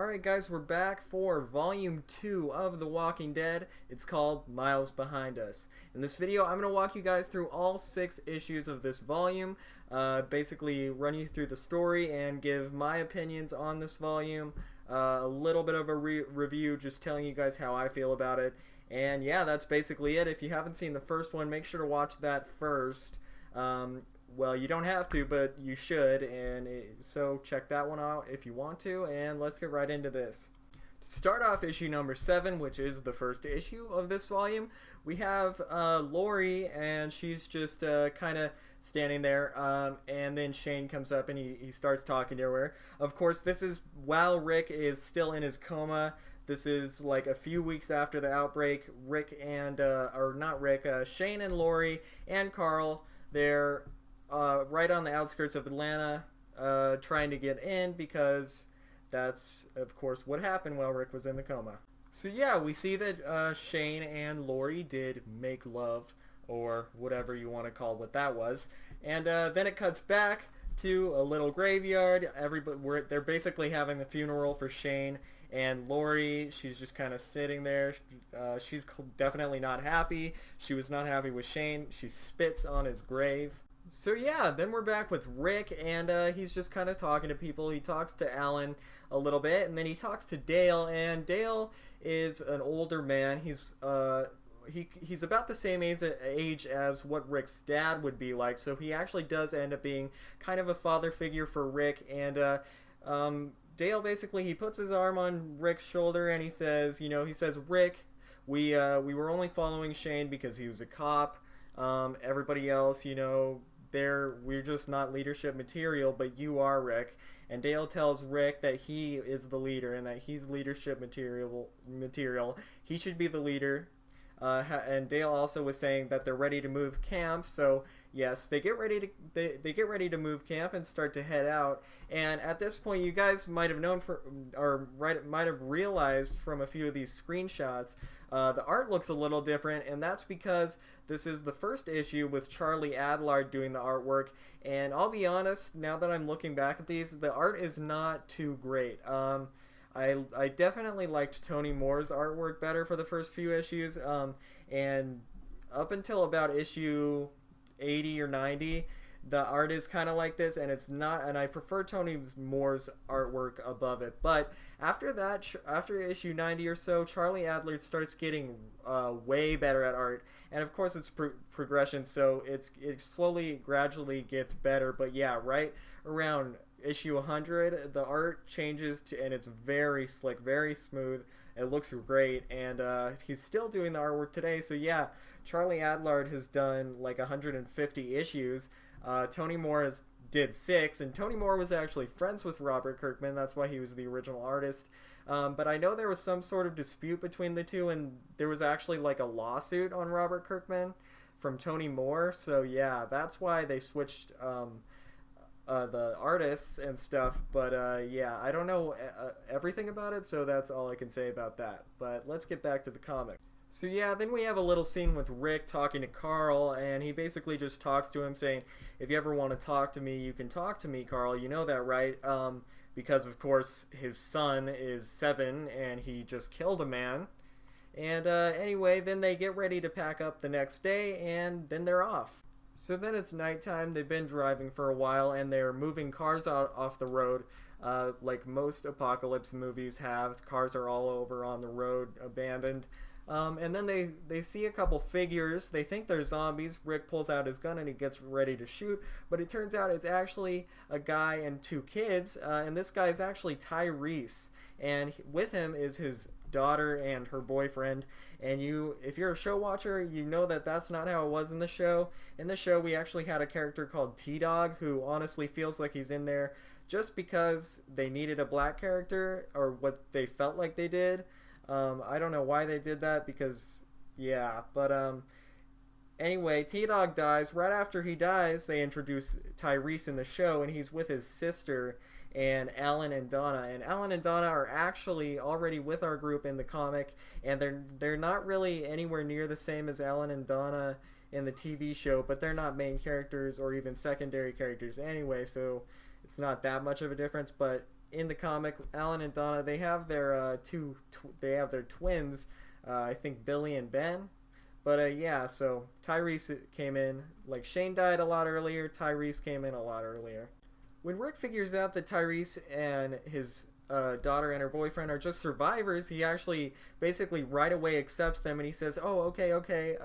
Alright guys, we're back for Volume 2 of The Walking Dead. It's called Miles Behind Us. In this video, I'm going to walk you guys through all 6 issues of this volume, basically run you through the story and give my opinions on this volume, a little bit of a review, just telling you guys how I feel about it. And yeah, that's basically it. If you haven't seen the first one, make sure to watch that first. Well, you don't have to, but you should, and so check that one out if you want to, and let's get right into this. To start off issue number 7, which is the first issue of this volume, we have Lori, and she's just kind of standing there, and then Shane comes up and he starts talking to her. Of course, this is while Rick is still in his coma. This is like a few weeks after the outbreak. Rick and, or not Rick, Shane and Lori and Carl, they're right on the outskirts of Atlanta, trying to get in because that's, of course, what happened while Rick was in the coma. So yeah, we see that Shane and Lori did make love, or whatever you want to call what that was, and then it cuts back to a little graveyard. They're basically having the funeral for Shane, and Lori, she's just kind of sitting there. She's definitely not happy. She was not happy with Shane. She spits on his grave. So yeah, then we're back with Rick, and he's just kind of talking to people. He talks to Alan a little bit, and then he talks to Dale, and Dale is an older man. He's about the same age as what Rick's dad would be like, so he actually does end up being kind of a father figure for Rick. And Dale, basically, he puts his arm on Rick's shoulder, and he says, Rick, we were only following Shane because he was a cop. Everybody else, we're just not leadership material, but you are, Rick. And Dale tells Rick that he is the leader and that he's leadership material. He should be the leader. And Dale also was saying that they're ready to move camp. So yes, they get ready to move camp and start to head out. And at this point, you guys might have known might have realized from a few of these screenshots, the art looks a little different, and that's because this is the first issue with Charlie Adlard doing the artwork. And I'll be honest, now that I'm looking back at these, the art is not too great. I definitely liked Tony Moore's artwork better for the first few issues, and up until about issue 80 or 90, the art is kind of like this, and it's not, and I prefer Tony Moore's artwork above it. But after that, after issue 90 or so, Charlie Adler starts getting way better at art, and of course it's progression, so it slowly, gradually gets better. But yeah, right around issue 100, the art changes and it's very slick, very smooth. It looks great, and he's still doing the artwork today. So yeah, Charlie Adlard has done like 150 issues. Tony Moore did 6, and Tony Moore was actually friends with Robert Kirkman. That's why he was the original artist. But I know there was some sort of dispute between the two, and there was actually like a lawsuit on Robert Kirkman from Tony Moore. So yeah, that's why they switched the artists and stuff. But yeah, I don't know everything about it, so that's all I can say about that. But let's get back to the comic. So yeah, then we have a little scene with Rick talking to Carl, and he basically just talks to him saying, if you ever want to talk to me, you can talk to me, Carl. You know that, right? Because of course his son is 7 and he just killed a man. And anyway, then they get ready to pack up the next day, and then they're off. So then it's nighttime. They've been driving for a while, and they're moving cars off the road, like most apocalypse movies have. Cars are all over on the road, abandoned. And then they see a couple figures. They think they're zombies. Rick pulls out his gun and he gets ready to shoot, but it turns out it's actually a guy and 2 kids, and this guy is actually Tyrese, and with him is his daughter and her boyfriend. And if you're a show watcher, you know that that's not how it was in the show. In the show, we actually had a character called T-Dog, who honestly feels like he's in there just because they needed a black character, or what they felt like they did. I don't know why they did that, because yeah, but anyway, T-Dog dies. Right after he dies, they introduce Tyrese in the show, and he's with his sister and Alan and Donna. And Alan and Donna are actually already with our group in the comic, and they're not really anywhere near the same as Alan and Donna in the TV show, but they're not main characters or even secondary characters anyway, so it's not that much of a difference. But in the comic, Alan and Donna, they have their they have their twins, I think Billy and Ben. But yeah, so Tyrese came in, like Shane died a lot earlier, Tyrese came in a lot earlier. When Rick figures out that Tyrese and his daughter and her boyfriend are just survivors, he actually basically right away accepts them, and he says, "Oh, okay, okay,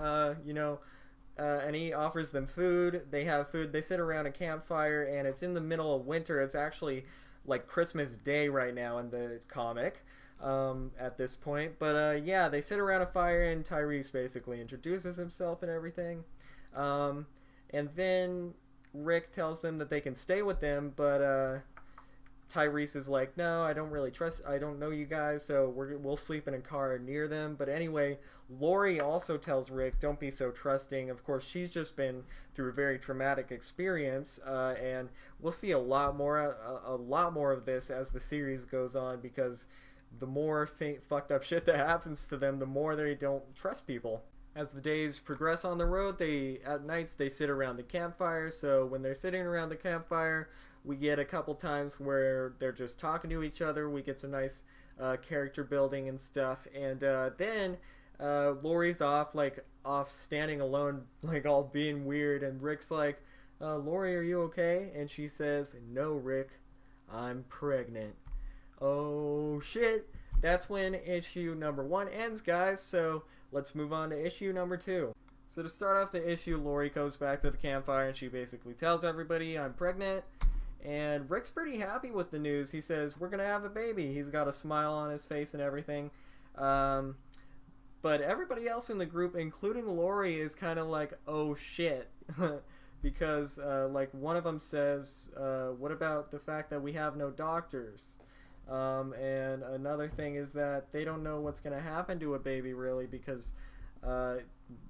and he offers them food. They have food. They sit around a campfire, and it's in the middle of winter. It's actually like Christmas Day right now in the comic at this point. But yeah, they sit around a fire, and Tyrese basically introduces himself and everything. And then Rick tells them that they can stay with them, but Tyrese is like, no, I don't really trust, I don't know you guys, so we'll sleep in a car near them. But anyway, Lori also tells Rick, don't be so trusting. Of course, she's just been through a very traumatic experience, and we'll see a lot more of this as the series goes on, because the more fucked up shit that happens to them, the more they don't trust people. As the days progress on the road, at nights they sit around the campfire. So when they're sitting around the campfire, we get a couple times where they're just talking to each other. We get some nice character building and stuff. And then Lori's off standing alone, like all being weird. And Rick's like, Lori, are you okay? And she says, no, Rick, I'm pregnant. Oh, shit. That's when issue number 1 ends, guys. So let's move on to issue number 2. So to start off the issue, Lori goes back to the campfire and she basically tells everybody, I'm pregnant. And Rick's pretty happy with the news. He says, we're going to have a baby. He's got a smile on his face and everything. But everybody else in the group, including Lori, is kind of like, oh shit. Because like one of them says, what about the fact that we have no doctors? And another thing is that they don't know what's going to happen to a baby, really, because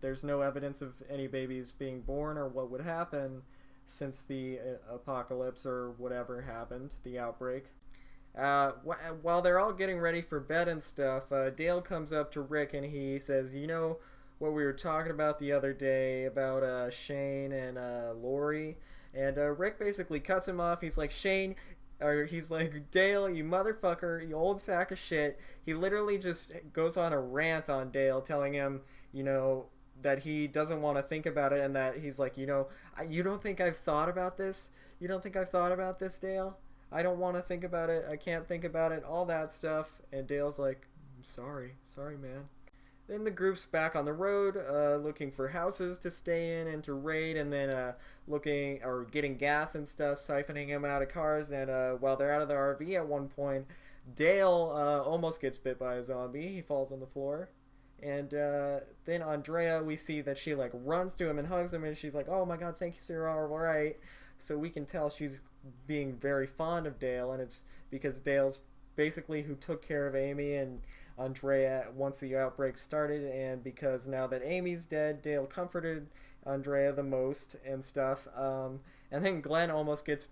there's no evidence of any babies being born or what would happen since the apocalypse or whatever happened, the outbreak. While they're all getting ready for bed and stuff, Dale comes up to Rick and he says, you know what we were talking about the other day about Shane and Lori? And Rick basically cuts him off. He's like, Shane... Or he's like, Dale, you motherfucker, you old sack of shit. He literally just goes on a rant on Dale, telling him, you know, that he doesn't want to think about it, and that he's like, you know, you don't think I've thought about this? You don't think I've thought about this, Dale? I don't want to think about it. I can't think about it. All that stuff. And Dale's like, sorry, man. Then the group's back on the road, looking for houses to stay in and to raid, and then looking or getting gas and stuff, siphoning them out of cars. And while they're out of the RV, at one point, Dale almost gets bit by a zombie. He falls on the floor. And then Andrea, we see that she like runs to him and hugs him, and she's like, oh my god, thank you, sir, all right. So we can tell she's being very fond of Dale, and it's because Dale's basically who took care of Amy and Andrea once the outbreak started, and because now that Amy's dead, Dale comforted Andrea the most and stuff. And then Glenn almost gets,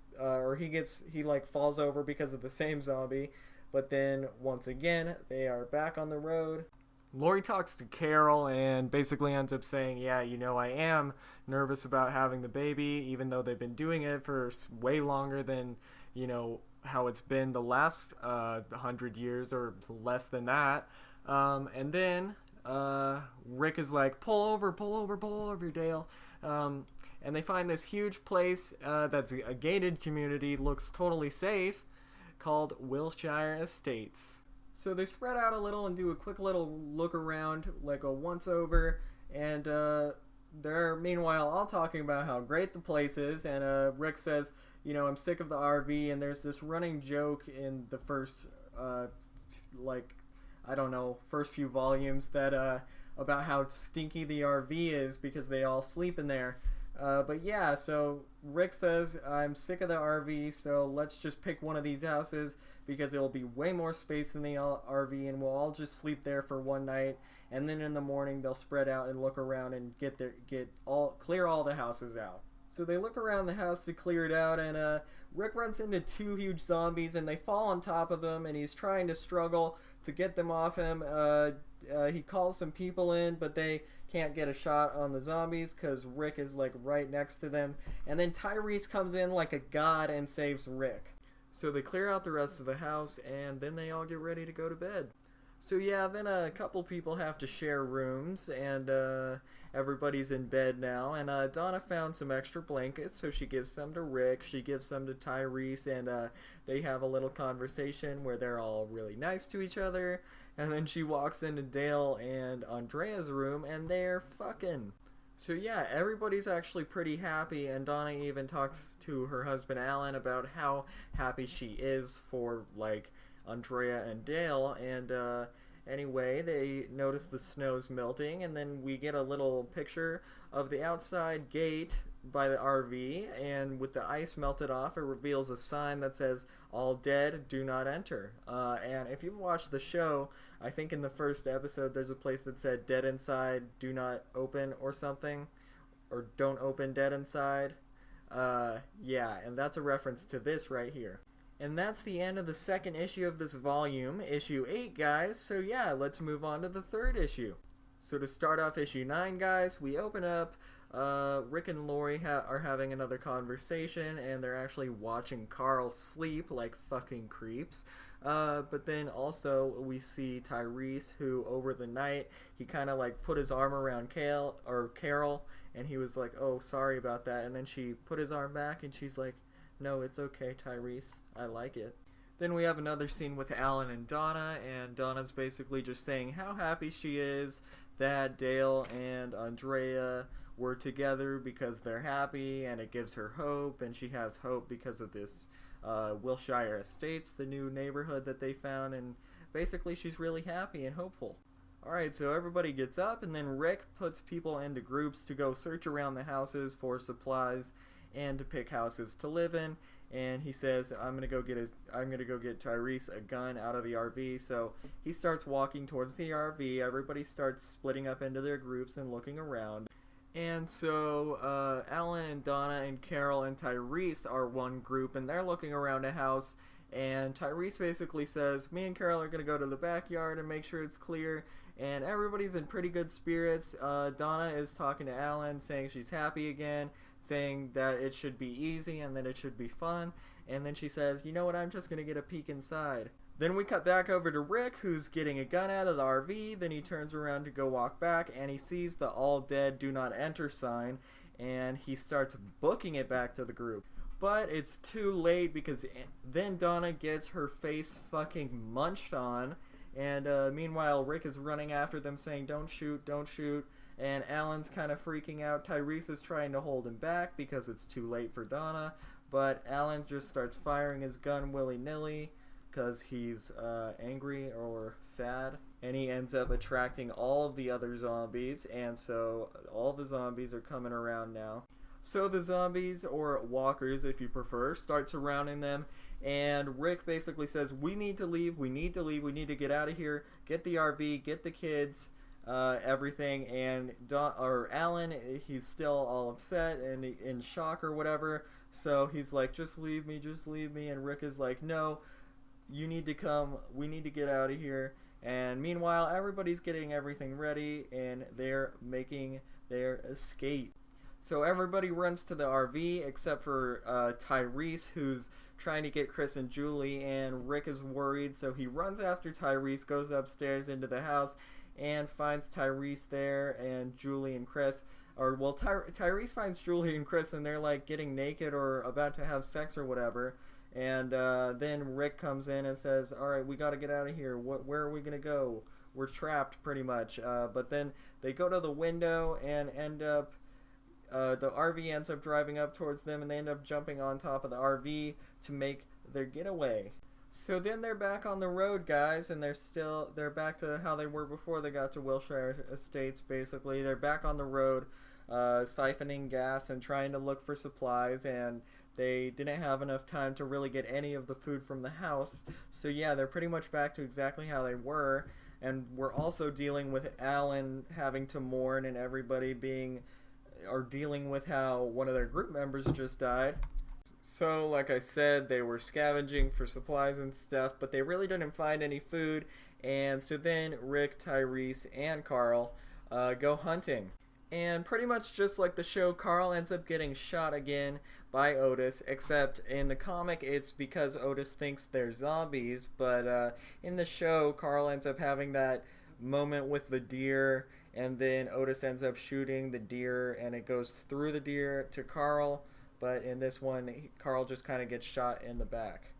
he like falls over because of the same zombie. But then once again, they are back on the road. Lori talks to Carol and basically ends up saying, yeah, you know, I am nervous about having the baby, even though they've been doing it for way longer than, you know, how it's been the last 100 years or less than that. And then Rick is like, pull over, Dale. And they find this huge place that's a gated community, looks totally safe, called Wilshire Estates. So they spread out a little and do a quick little look around, like a once over, and they're meanwhile all talking about how great the place is, and Rick says, you know, I'm sick of the RV, and there's this running joke in the first, first few volumes that, about how stinky the RV is because they all sleep in there. But yeah, so Rick says, I'm sick of the RV, so let's just pick one of these houses because it'll be way more space than the RV, and we'll all just sleep there for one night, and then in the morning they'll spread out and look around and clear all the houses out. So they look around the house to clear it out, and Rick runs into 2 huge zombies, and they fall on top of him, and he's trying to struggle to get them off him. He calls some people in, but they can't get a shot on the zombies because Rick is like right next to them. And then Tyrese comes in like a god and saves Rick. So they clear out the rest of the house, and then they all get ready to go to bed. So yeah, then a couple people have to share rooms, and everybody's in bed now. And Donna found some extra blankets, so she gives some to Rick, she gives some to Tyrese, and they have a little conversation where they're all really nice to each other. And then she walks into Dale and Andrea's room, and they're fucking. So yeah, everybody's actually pretty happy, and Donna even talks to her husband Alan about how happy she is for, like, Andrea and Dale, and anyway, they notice the snow's melting, and then we get a little picture of the outside gate by the RV, and with the ice melted off, it reveals a sign that says, "All dead, do not enter." And if you've watched the show, I think in the first episode there's a place that said, "Dead inside, do not open," or something, or "Don't open, dead inside." Yeah, and that's a reference to this right here. And that's the end of the second issue of this volume, issue 8, guys. So yeah, let's move on to the third issue. So to start off issue 9, guys, we open up, Rick and Lori are having another conversation, and they're actually watching Carl sleep like fucking creeps. But then also we see Tyrese, who over the night, he kind of like put his arm around Carol, and he was like, "Oh, sorry about that." And then she put his arm back, and she's like, "No, it's okay, Tyrese. I like it." Then we have another scene with Alan and Donna, and Donna's basically just saying how happy she is that Dale and Andrea were together because they're happy, and it gives her hope, and she has hope because of this Wilshire Estates, the new neighborhood that they found, and basically she's really happy and hopeful. Alright, so everybody gets up, and then Rick puts people into groups to go search around the houses for supplies and to pick houses to live in, and he says, I'm gonna go get Tyrese a gun out of the RV. So he starts walking towards the RV. Everybody starts splitting up into their groups and looking around. And so Alan and Donna and Carol and Tyrese are one group, and they're looking around a house, and Tyrese basically says, me and Carol are gonna go to the backyard and make sure it's clear, and everybody's in pretty good spirits. Donna is talking to Alan, saying she's happy again, saying that it should be easy and that it should be fun, and then she says, you know what, I'm just gonna get a peek inside. Then we cut back over to Rick, who's getting a gun out of the RV. Then he turns around to go walk back, and he sees the "All Dead, Do Not Enter" sign, and he starts booking it back to the group. But it's too late, because then Donna gets her face fucking munched on, and meanwhile Rick is running after them saying, don't shoot, don't shoot. And Alan's kind of freaking out. Tyrese is trying to hold him back because it's too late for Donna, but Alan just starts firing his gun willy-nilly because he's angry or sad, and he ends up attracting all of the other zombies, and so all the zombies are coming around now. So the zombies, or walkers if you prefer, start surrounding them, and Rick basically says, we need to leave, we need to leave, we need to get out of here, get the RV, get the kids, everything. And Alan, he's still all upset and in shock or whatever, so he's like, just leave me, and Rick is like, no, you need to come, we need to get out of here. And meanwhile, everybody's getting everything ready, and they're making their escape. So everybody runs to the RV except for Tyrese, who's trying to get Chris and Julie, and Rick is worried, so he runs after Tyrese, goes upstairs into the house, and finds Tyrese there, and Julie and Chris, Tyrese finds Julie and Chris, and they're like getting naked or about to have sex or whatever. And then Rick comes in and says, alright, we gotta get out of here. Where are we gonna go? We're trapped, pretty much. But then they go to the window and end up, the RV ends up driving up towards them, and they end up jumping on top of the RV to make their getaway. So then they're back on the road, guys, and they're back to how they were before they got to Wilshire Estates, basically. They're back on the road, siphoning gas and trying to look for supplies, and they didn't have enough time to really get any of the food from the house. So yeah, they're pretty much back to exactly how they were, and we're also dealing with Alan having to mourn, and everybody dealing with how one of their group members just died. So like I said, they were scavenging for supplies and stuff, but they really didn't find any food, and so then Rick, Tyrese, and Carl go hunting. And pretty much just like the show, Carl ends up getting shot again by Otis, except in the comic it's because Otis thinks they're zombies, but in the show, Carl ends up having that moment with the deer, and then Otis ends up shooting the deer, and it goes through the deer to Carl, but in this one, Carl just kind of gets shot in the back.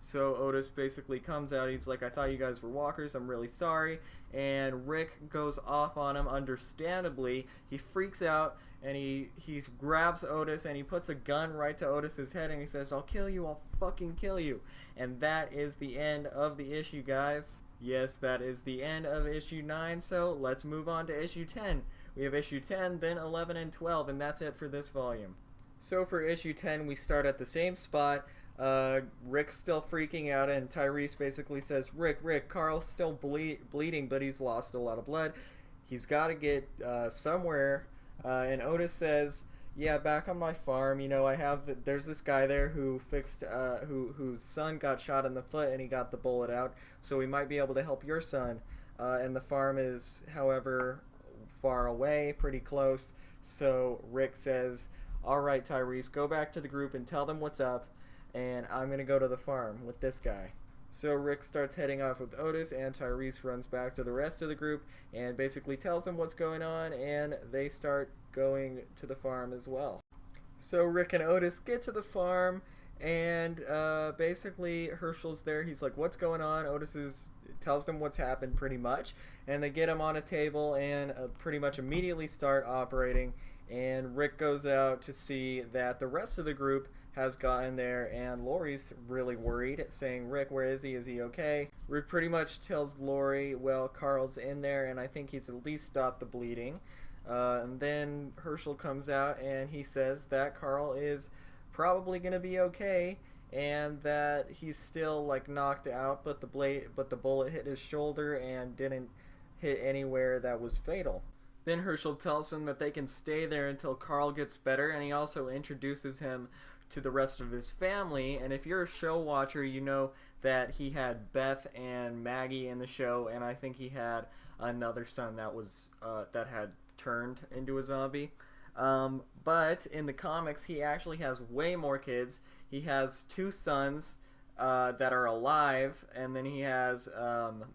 So Otis basically comes out, he's like, I thought you guys were walkers, I'm really sorry. And Rick goes off on him, understandably. He freaks out, and he grabs Otis, and he puts a gun right to Otis's head, and he says, I'll kill you, I'll fucking kill you. And that is the end of the issue, guys. Yes, that is the end of issue 9, so let's move on to issue 10. We have issue 10, then 11 and 12, and that's it for this volume. So for issue 10, we start at the same spot. Rick's still freaking out, and Tyrese basically says, Rick, Carl's still bleeding, but he's lost a lot of blood. He's got to get somewhere. And Otis says, yeah, back on my farm, you know, there's this guy there who fixed, whose son got shot in the foot, and he got the bullet out, so we might be able to help your son. And the farm is, however, far away, pretty close. So Rick says, all right, Tyrese, go back to the group and tell them what's up, and I'm going to go to the farm with this guy. So Rick starts heading off with Otis, and Tyrese runs back to the rest of the group and basically tells them what's going on, and they start going to the farm as well. So Rick and Otis get to the farm, and basically Herschel's there. He's like, what's going on? Tells them what's happened pretty much, and they get him on a table and pretty much immediately start operating, and Rick goes out to see that the rest of the group has gotten there, and Lori's really worried, saying, Rick, where is he? Is he okay? Rick pretty much tells Lori, well, Carl's in there, and I think he's at least stopped the bleeding. And then Herschel comes out, and he says that Carl is probably going to be okay, and that he's still, like, knocked out, but the bullet hit his shoulder and didn't hit anywhere that was fatal. Then Herschel tells him that they can stay there until Carl gets better, and he also introduces him to the rest of his family. And if you're a show watcher, you know that he had Beth and Maggie in the show, and I think he had another son that was that had turned into a zombie. But in the comics, he actually has way more kids. He has 2 sons that are alive, and then he has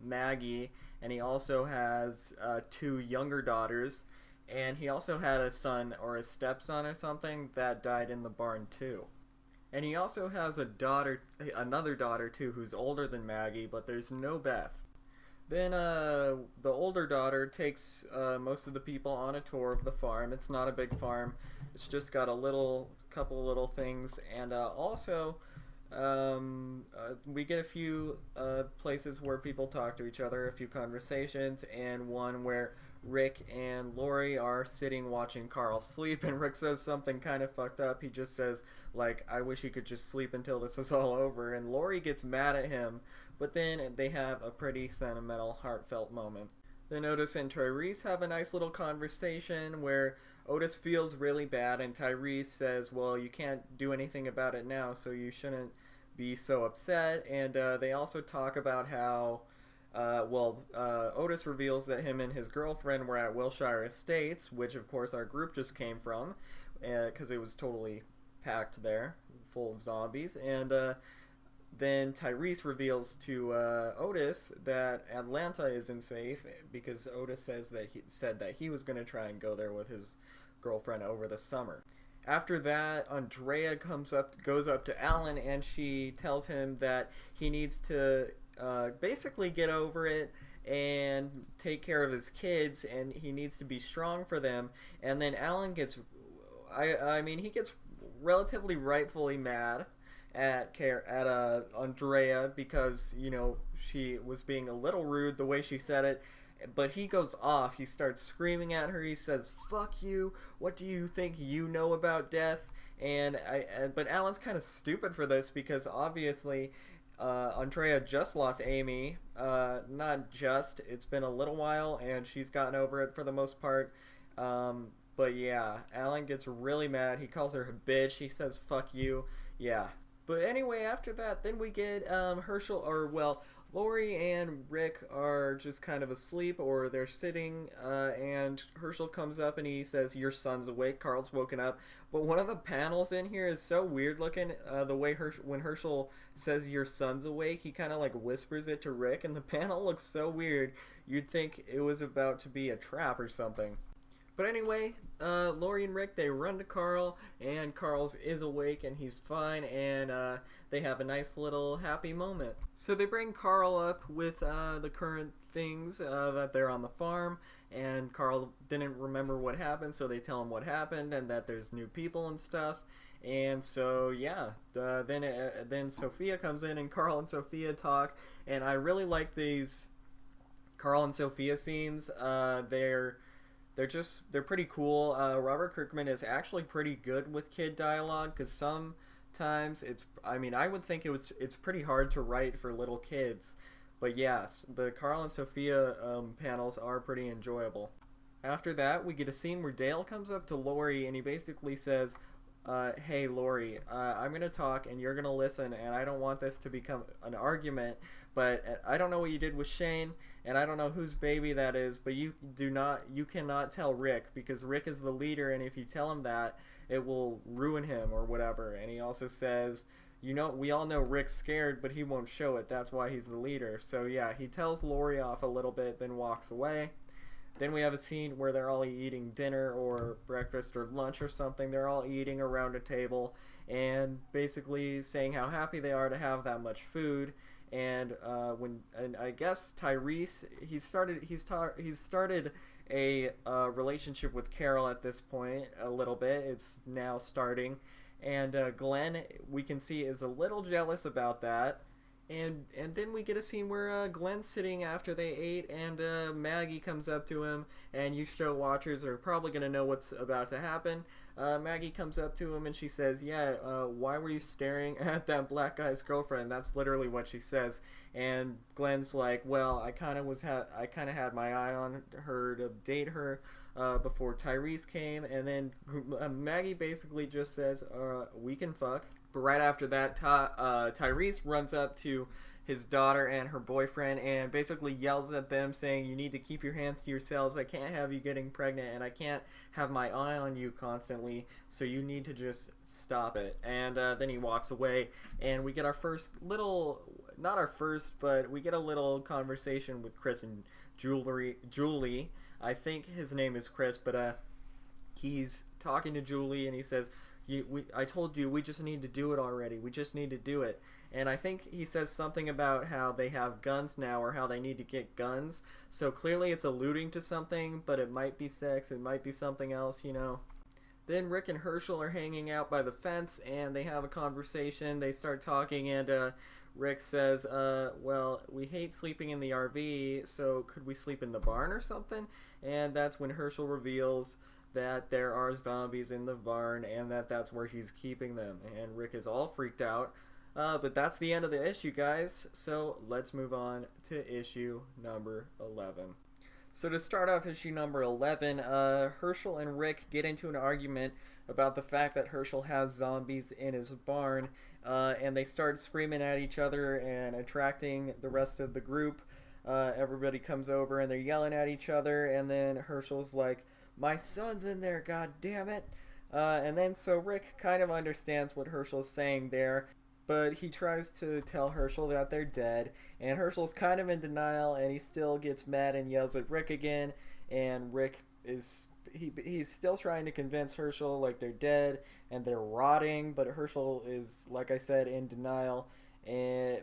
Maggie, and he also has 2 younger daughters. And he also had a son or a stepson or something that died in the barn too. And he also has another daughter too, who's older than Maggie, but there's no Beth. Then the older daughter takes most of the people on a tour of the farm. It's not a big farm. It's just got couple little things, and also we get a few places where people talk to each other, a few conversations, and one where Rick and Lori are sitting watching Carl sleep, and Rick says something kind of fucked up. He just says, like, I wish he could just sleep until this is all over, and Lori gets mad at him, but then they have a pretty sentimental, heartfelt moment. Then Otis and Tyrese have a nice little conversation where Otis feels really bad, and Tyrese says, well, you can't do anything about it now, so you shouldn't be so upset. And they also talk about how Otis reveals that him and his girlfriend were at Wilshire Estates, which of course our group just came from, because it was totally packed there, full of zombies. And then Tyrese reveals to Otis that Atlanta isn't safe, because Otis said that he was going to try and go there with his girlfriend over the summer. After that, Andrea goes up to Alan, and she tells him that he needs to basically get over it and take care of his kids, and he needs to be strong for them. And then Alan gets, he gets relatively rightfully mad at Andrea because, you know, she was being a little rude the way she said it. But he goes off. He starts screaming at her. He says, "Fuck you! What do you think you know about death?" But Alan's kind of stupid for this, because obviously Andrea just lost Amy. Not just. It's been a little while, and she's gotten over it for the most part. But yeah, Alan gets really mad. He calls her a bitch. He says, "Fuck you." Yeah. But anyway, after that, then we get Lori and Rick are just kind of asleep, or they're sitting, and Herschel comes up and he says, "Your son's awake." Carl's woken up, but one of the panels in here is so weird looking. The way when Herschel says, "Your son's awake," he kind of like whispers it to Rick, and the panel looks so weird. You'd think it was about to be a trap or something. But anyway, Lori and Rick, they run to Carl, and Carl's is awake and he's fine, and they have a nice little happy moment. So they bring Carl up with the current things that they're on the farm, and Carl didn't remember what happened, so they tell him what happened and that there's new people and stuff. And so yeah, then Sophia comes in and Carl and Sophia talk, and I really like these Carl and Sophia scenes. They're pretty cool. Robert Kirkman is actually pretty good with kid dialogue because sometimes I would think it's pretty hard to write for little kids, but yes, the Carl and Sophia panels are pretty enjoyable. After that, we get a scene where Dale comes up to Lori and he basically says, "Hey Lori, I'm gonna talk and you're gonna listen, and I don't want this to become an argument. But I don't know what you did with Shane, and I don't know whose baby that is. But you cannot tell Rick because Rick is the leader, and if you tell him that, it will ruin him or whatever." And he also says, we all know Rick's scared, but he won't show it. That's why he's the leader. So yeah, he tells Lori off a little bit, then walks away. Then we have a scene where they're all eating dinner or breakfast or lunch or something. They're all eating around a table and basically saying how happy they are to have that much food. And I guess Tyrese he's started a relationship with Carol at this point a little bit. It's now starting, and Glenn we can see is a little jealous about that. And then we get a scene where Glenn's sitting after they ate, and Maggie comes up to him, and you show watchers are probably going to know what's about to happen. Maggie comes up to him and she says, "Yeah, why were you staring at that black guy's girlfriend?" That's literally what she says. And Glenn's like, "Well, I kind of had my eye on her to date her before Tyrese came." And then Maggie basically just says, "We can fuck." But right after that, Tyrese runs up to his daughter and her boyfriend and basically yells at them saying, "You need to keep your hands to yourselves. I can't have you getting pregnant, and I can't have my eye on you constantly, so you need to just stop it." And then he walks away, and we get our first little, not our first, but we get a little conversation with Chris and Julie. I think his name is Chris, but he's talking to Julie, and he says, I told you we just need to do it already. We just need to do it." And I think he says something about how they have guns now or how they need to get guns. So clearly it's alluding to something, but it might be sex. It might be something else, Then Rick and Herschel are hanging out by the fence and they have a conversation. They start talking and Rick says, "Well, we hate sleeping in the RV, so could we sleep in the barn or something?" And that's when Herschel reveals that there are zombies in the barn and that's where he's keeping them. And Rick is all freaked out. But that's the end of the issue, guys. So let's move on to issue number 11. So to start off issue number 11, Herschel and Rick get into an argument about the fact that Herschel has zombies in his barn. And they start screaming at each other and attracting the rest of the group. Everybody comes over and they're yelling at each other. And then Herschel's like, "My son's in there, god damn it." And then so Rick kind of understands what Herschel's saying there, but he tries to tell Herschel that they're dead, and Herschel's kind of in denial, and he still gets mad and yells at Rick again, and Rick is he's still trying to convince Herschel like they're dead and they're rotting, but Herschel is, like I said, in denial. And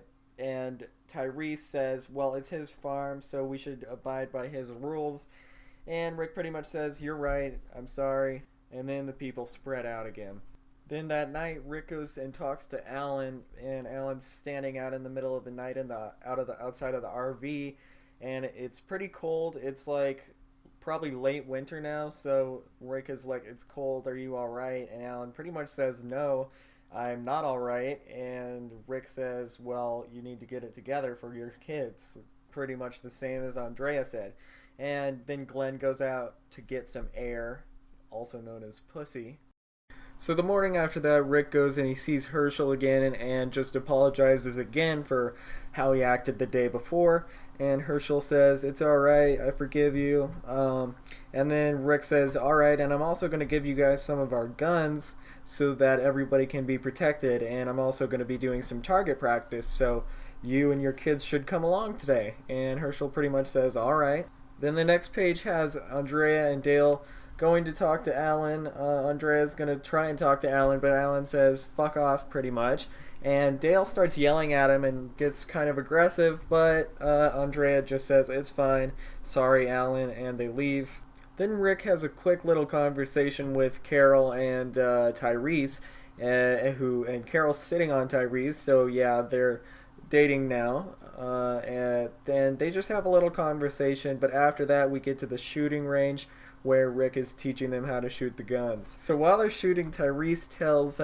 Tyrese says, "Well, it's his farm, so we should abide by his rules." And Rick pretty much says, "You're right, I'm sorry." And then the people spread out again. Then that night, Rick goes and talks to Alan, and Alan's standing out in the middle of the night outside of the RV, and it's pretty cold. It's like probably late winter now, so Rick is like, "It's cold, are you alright?" And Alan pretty much says, "No, I'm not alright." And Rick says, "Well, you need to get it together for your kids." Pretty much the same as Andrea said. And then Glenn goes out to get some air, also known as pussy. So the morning after that, Rick goes and he sees Herschel again and just apologizes again for how he acted the day before. And Herschel says, "It's alright, I forgive you." And then Rick says, "Alright, and I'm also going to give you guys some of our guns so that everybody can be protected. And I'm also going to be doing some target practice, so you and your kids should come along today." And Herschel pretty much says, "Alright." Then the next page has Andrea and Dale going to talk to Alan. Andrea's going to try and talk to Alan, but Alan says, "Fuck off," pretty much. And Dale starts yelling at him and gets kind of aggressive, but Andrea just says, "It's fine. Sorry, Alan," and they leave. Then Rick has a quick little conversation with Carol and Tyrese, and Carol's sitting on Tyrese, so yeah, they're dating now. And then they just have a little conversation, but after that we get to the shooting range where Rick is teaching them how to shoot the guns. So while they're shooting, Tyrese tells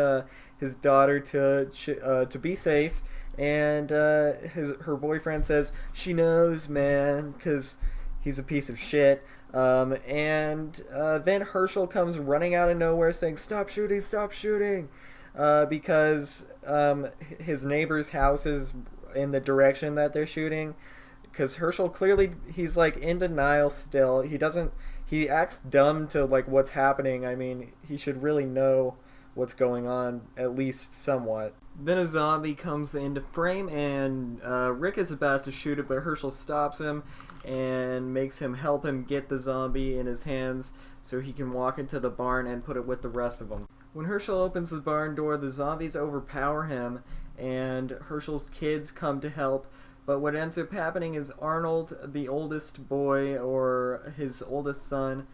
his daughter to be safe, and her boyfriend says, "She knows, man," because he's a piece of shit. And then Herschel comes running out of nowhere saying, "Stop shooting, stop shooting," because his neighbor's house is in the direction that they're shooting. Because Herschel clearly, he's like in denial still. He acts dumb to like what's happening. I mean, he should really know what's going on, at least somewhat. Then a zombie comes into frame, and Rick is about to shoot it, but Herschel stops him and makes him help him get the zombie in his hands so he can walk into the barn and put it with the rest of them. When Herschel opens the barn door, the zombies overpower him, and Herschel's kids come to help. But what ends up happening is Arnold, the oldest boy, or his oldest son,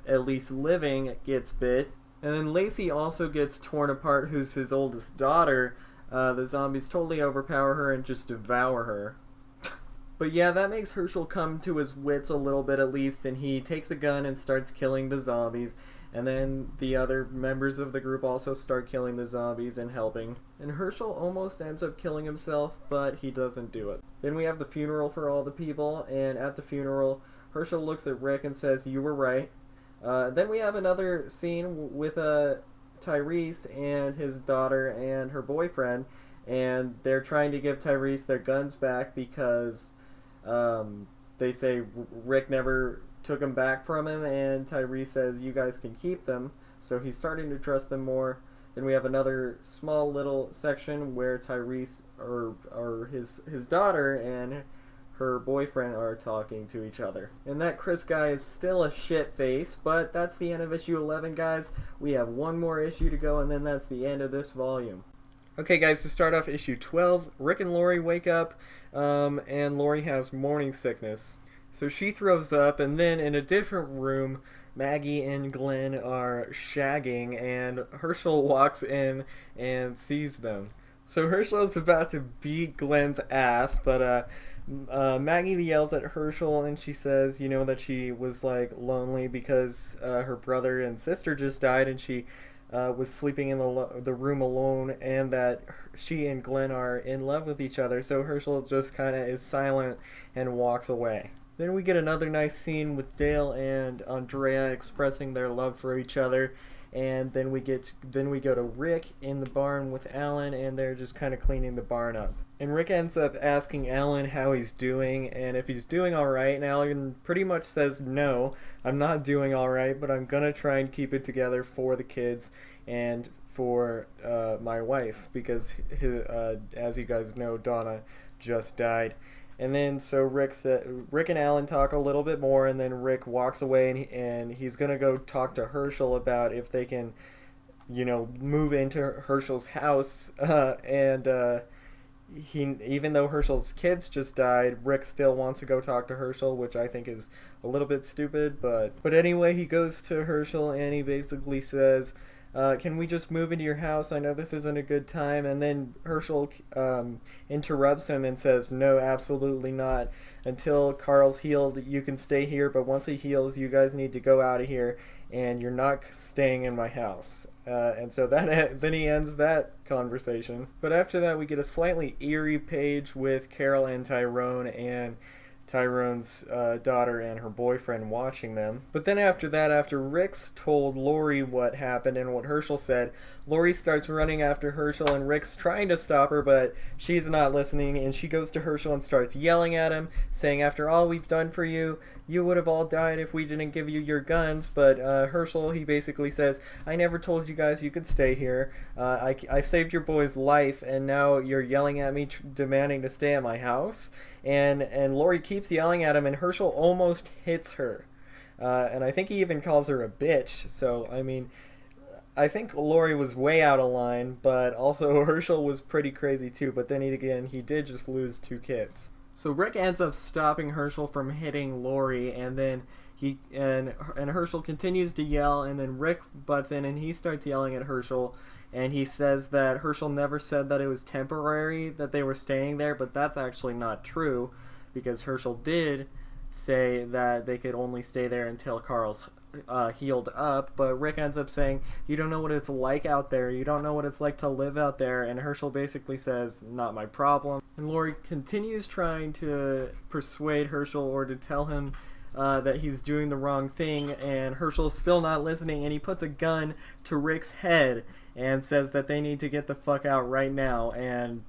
at least living, gets bit. And then Lacey also gets torn apart, who's his oldest daughter. The zombies totally overpower her and just devour her. But yeah, that makes Herschel come to his wits a little bit at least, and he takes a gun and starts killing the zombies. And then the other members of the group also start killing the zombies and helping. And Herschel almost ends up killing himself, but he doesn't do it. Then we have the funeral for all the people, and at the funeral, Herschel looks at Rick and says, "You were right." Then we have another scene with Tyrese and his daughter and her boyfriend, and they're trying to give Tyrese their guns back because they say Rick never took them back from him, and Tyrese says, "You guys can keep them," so he's starting to trust them more. Then we have another small little section where Tyrese or his daughter and her boyfriend are talking to each other. And that Chris guy is still a shit face, but that's the end of issue 11, guys. We have one more issue to go, and then that's the end of this volume. Okay, guys, to start off issue 12, Rick and Lori wake up, and Lori has morning sickness. So she throws up, and then in a different room, Maggie and Glenn are shagging, and Herschel walks in and sees them. So Herschel's about to beat Glenn's ass, but Maggie yells at Herschel, and she says, you know, that she was like lonely because her brother and sister just died, and she was sleeping in the room alone, and that she and Glenn are in love with each other. So Herschel just kind of is silent and walks away. Then we get another nice scene with Dale and Andrea expressing their love for each other, and then we go to Rick in the barn with Alan, and they're just kind of cleaning the barn up. And Rick ends up asking Alan how he's doing and if he's doing alright, and Alan pretty much says, "No, I'm not doing alright, but I'm gonna try and keep it together for the kids and for my wife, because as you guys know, Donna just died." And then so Rick and Alan talk a little bit more, and then Rick walks away, and he's gonna go talk to Herschel about if they can, you know, move into Herschel's house. Even though Herschel's kids just died, Rick still wants to go talk to Herschel, which I think is a little bit stupid. But anyway, he goes to Herschel and he basically says, "Can we just move into your house? I know this isn't a good time." And then Herschel interrupts him and says, "No, absolutely not. Until Carl's healed, you can stay here, but once he heals, you guys need to go out of here, and you're not staying in my house." And so then he ends that conversation. But after that, we get a slightly eerie page with Carol and Tyrone, and Tyrone's daughter and her boyfriend watching them. But then after that, after Rick's told Lori what happened and what Herschel said, Lori starts running after Herschel and Rick's trying to stop her, but she's not listening, and she goes to Herschel and starts yelling at him, saying, after all we've done for you, you would have all died if we didn't give you your guns. But Herschel, he basically says, I never told you guys you could stay here. I saved your boy's life, and now you're yelling at me demanding to stay at my house. And Lori keeps yelling at him, and Herschel almost hits her. And I think he even calls her a bitch. So, I mean, I think Lori was way out of line, but also Herschel was pretty crazy too. But then he did just lose 2 kids. So Rick ends up stopping Herschel from hitting Lori, and then and Herschel continues to yell, and then Rick butts in and he starts yelling at Herschel, and he says that Herschel never said that it was temporary that they were staying there, but that's actually not true, because Herschel did say that they could only stay there until Carl's healed up. But Rick ends up saying, you don't know what it's like out there, you don't know what it's like to live out there, and Herschel basically says, not my problem. And Lori continues trying to persuade Herschel or to tell him that he's doing the wrong thing, and Herschel's still not listening, and he puts a gun to Rick's head and says that they need to get the fuck out right now. And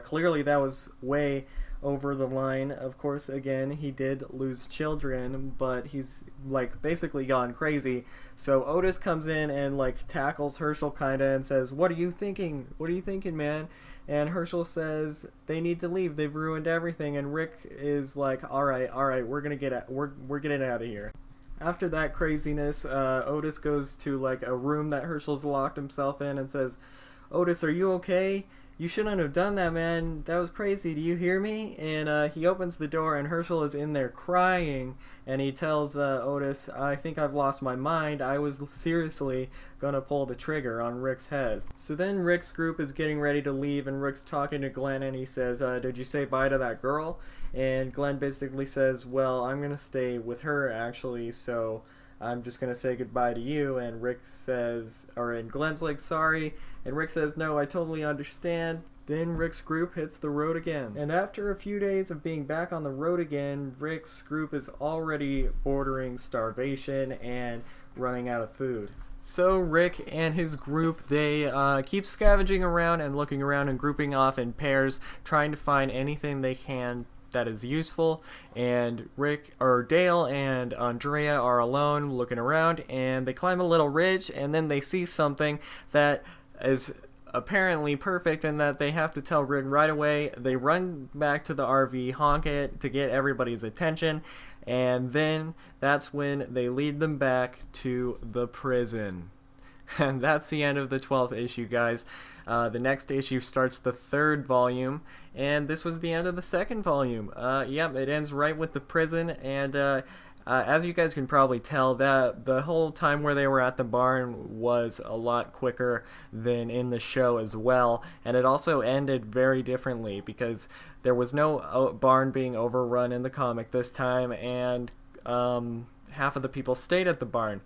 clearly that was way over the line. Of course, again, he did lose children, but he's like basically gone crazy. So Otis comes in and like tackles Herschel kinda and says, what are you thinking? What are you thinking, man? And Herschel says they need to leave, they've ruined everything. And Rick is like, all right, we're getting out of here. After that craziness, Otis goes to like a room that Herschel's locked himself in and says, Otis, are you okay? You shouldn't have done that, man. That was crazy. Do you hear me? And he opens the door, and Herschel is in there crying, and he tells Otis, I think I've lost my mind. I was seriously gonna pull the trigger on Rick's head. So then Rick's group is getting ready to leave, and Rick's talking to Glenn, and he says, did you say bye to that girl? And Glenn basically says, well, I'm gonna stay with her, actually, so I'm just gonna say goodbye to you. And Rick says, and Glenn's like, sorry, and Rick says, no, I totally understand. Then Rick's group hits the road again. And after a few days of being back on the road again, Rick's group is already bordering starvation and running out of food. So Rick and his group, they keep scavenging around and looking around and grouping off in pairs, trying to find anything they can that is useful. And Dale and Andrea are alone looking around, and they climb a little ridge, and then they see something that is apparently perfect and that they have to tell Rick right away. They run back to the RV, honk it to get everybody's attention, and then that's when they lead them back to the prison. And that's the end of the 12th issue, guys. The next issue starts the 3rd volume, and this was the end of the 2nd volume. Yep, it ends right with the prison, and as you guys can probably tell, that the whole time where they were at the barn was a lot quicker than in the show as well, and it also ended very differently because there was no barn being overrun in the comic this time, and half of the people stayed at the barn.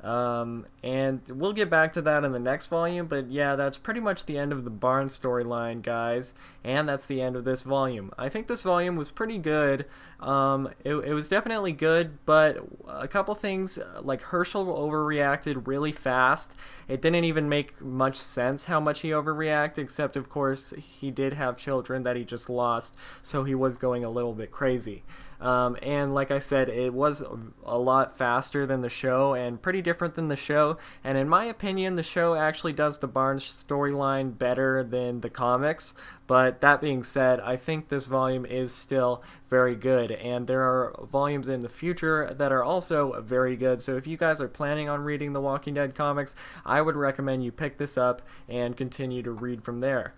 And we'll get back to that in the next volume, but yeah, that's pretty much the end of the barn storyline, guys, and that's the end of this volume. I think this volume was pretty good. It was definitely good, but a couple things, like Herschel overreacted really fast. It didn't even make much sense how much he overreacted, except of course he did have children that he just lost, so he was going a little bit crazy. And like I said, it was a lot faster than the show and pretty different than the show, and in my opinion the show actually does the Barnes storyline better than the comics. But that being said, I think this volume is still very good, and there are volumes in the future that are also very good. So if you guys are planning on reading the Walking Dead comics, I would recommend you pick this up and continue to read from there.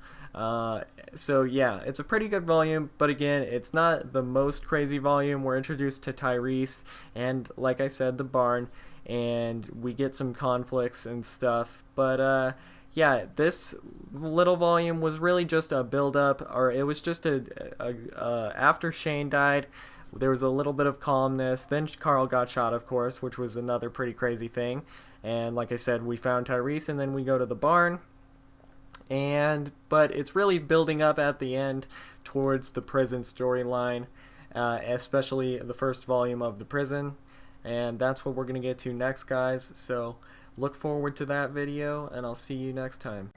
So yeah, it's a pretty good volume, but again, it's not the most crazy volume. We're introduced to Tyrese and, like I said, the barn, and we get some conflicts and stuff, but yeah, this little volume was really just a build-up, or it was just after Shane died, there was a little bit of calmness. Then Carl got shot, of course, which was another pretty crazy thing. And like I said, we found Tyrese, and then we go to the barn. But it's really building up at the end towards the prison storyline. especially the first volume of The Prison. And that's what we're going to get to next, guys. So look forward to that video, and I'll see you next time.